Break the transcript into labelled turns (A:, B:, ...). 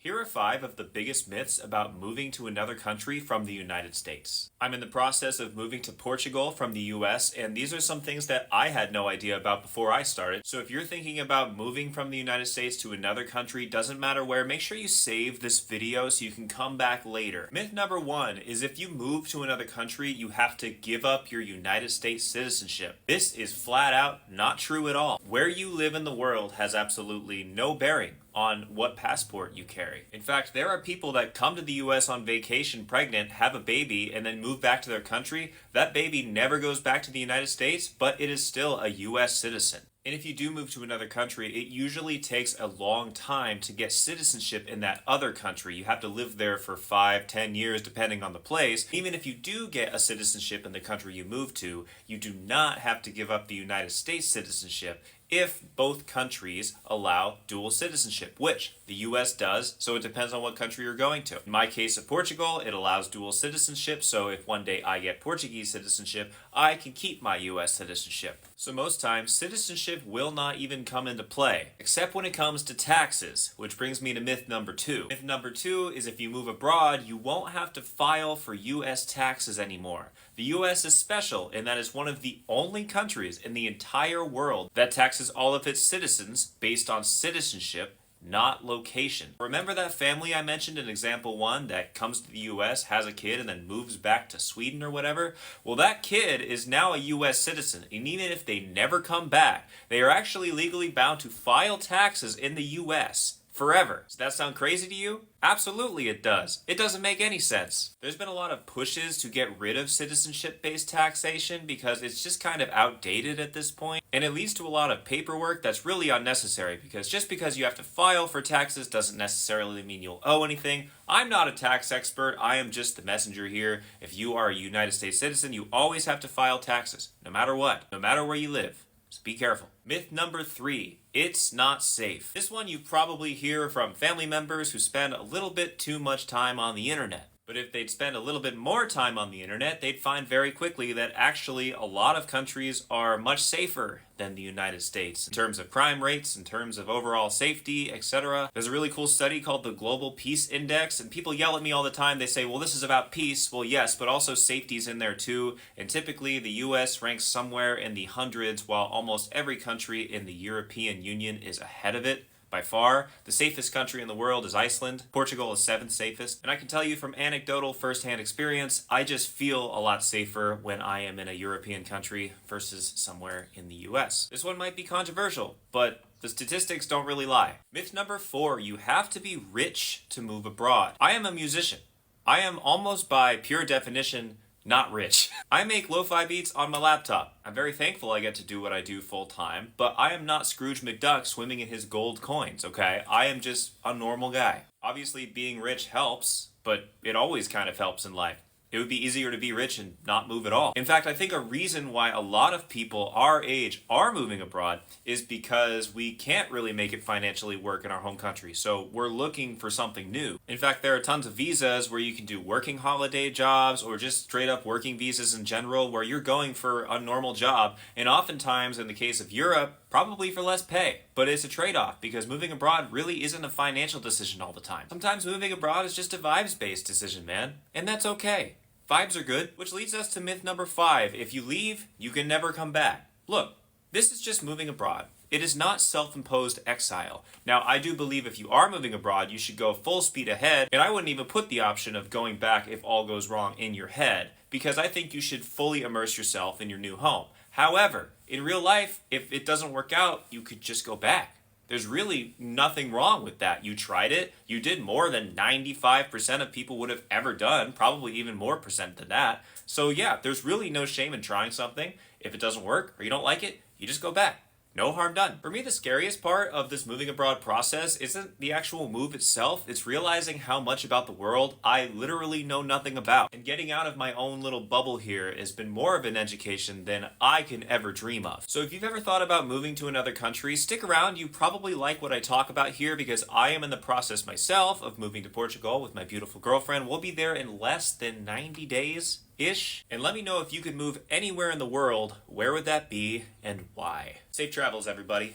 A: Here are 5 of the biggest myths about moving to another country from the United States. I'm in the process of moving to Portugal from the US, and these are some things that I had no idea about before I started. So if you're thinking about moving from the United States to another country, doesn't matter where, make sure you save this video so you can come back later. Myth number 1 is if you move to another country, you have to give up your United States citizenship. This is flat out not true at all. Where you live in the world has absolutely no bearing on what passport you carry. In fact, there are people that come to the US on vacation pregnant, have a baby, and then move back to their country. That baby never goes back to the United States, but it is still a US citizen. And if you do move to another country, it usually takes a long time to get citizenship in that other country. You have to live there for 5, 10 years, depending on the place. Even if you do get a citizenship in the country you move to, you do not have to give up the United States citizenship if both countries allow dual citizenship, which the US does, so it depends on what country you're going to. In my case of Portugal, it allows dual citizenship, so if one day I get Portuguese citizenship, I can keep my US citizenship. So most times, citizenship will not even come into play, except when it comes to taxes, which brings me to myth number 2. Myth number 2 is if you move abroad, you won't have to file for US taxes anymore. The US is special in that it's one of the only countries in the entire world that taxes all of its citizens based on citizenship, not location. Remember that family I mentioned in example 1 that comes to the US, has a kid, and then moves back to Sweden or whatever? Well, that kid is now a US citizen, and even if they never come back, they are actually legally bound to file taxes in the US forever. Does that sound crazy to you? Absolutely it does. It doesn't make any sense. There's been a lot of pushes to get rid of citizenship-based taxation because it's just kind of outdated at this point, and it leads to a lot of paperwork that's really unnecessary because just because you have to file for taxes doesn't necessarily mean you'll owe anything. I'm not a tax expert. I am just the messenger here. If you are a United States citizen, you always have to file taxes, no matter what, no matter where you live. So be careful. Myth number 3, it's not safe. This one you probably hear from family members who spend a little bit too much time on the internet. But if they'd spend a little bit more time on the internet, they'd find very quickly that actually a lot of countries are much safer than the United States in terms of crime rates, in terms of overall safety, etc. There's a really cool study called the Global Peace Index, and people yell at me all the time. They say, well, this is about peace. Well, yes, but also safety's in there too. And typically the US ranks somewhere in the hundreds, while almost every country in the European Union is ahead of it. By far, the safest country in the world is Iceland. Portugal is 7th safest. And I can tell you from anecdotal first-hand experience, I just feel a lot safer when I am in a European country versus somewhere in the US. This one might be controversial, but the statistics don't really lie. Myth number 4, you have to be rich to move abroad. I am a musician. I am almost by pure definition not rich. I make lo-fi beats on my laptop. I'm very thankful I get to do what I do full time, but I am not Scrooge McDuck swimming in his gold coins, okay? I am just a normal guy. Obviously, being rich helps, but it always kind of helps in life. It would be easier to be rich and not move at all. In fact, I think a reason why a lot of people our age are moving abroad is because we can't really make it financially work in our home country. So we're looking for something new. In fact, there are tons of visas where you can do working holiday jobs or just straight up working visas in general where you're going for a normal job. And oftentimes, in the case of Europe, probably for less pay. But it's a trade-off because moving abroad really isn't a financial decision all the time. Sometimes moving abroad is just a vibes-based decision, man. And that's okay. Vibes are good, which leads us to myth number 5. If you leave, you can never come back. Look, this is just moving abroad. It is not self-imposed exile. Now, I do believe if you are moving abroad, you should go full speed ahead, and I wouldn't even put the option of going back if all goes wrong in your head, because I think you should fully immerse yourself in your new home. However, in real life, if it doesn't work out, you could just go back. There's really nothing wrong with that. You tried it. You did more than 95% of people would have ever done, probably even more percent than that. So yeah, there's really no shame in trying something. If it doesn't work or you don't like it, you just go back. No harm done. For me, the scariest part of this moving abroad process isn't the actual move itself. It's realizing how much about the world I literally know nothing about. And getting out of my own little bubble here has been more of an education than I can ever dream of. So if you've ever thought about moving to another country, stick around. You probably like what I talk about here because I am in the process myself of moving to Portugal with my beautiful girlfriend. We'll be there in less than 90 days. Ish. And let me know if you could move anywhere in the world, where would that be and why? Safe travels, everybody.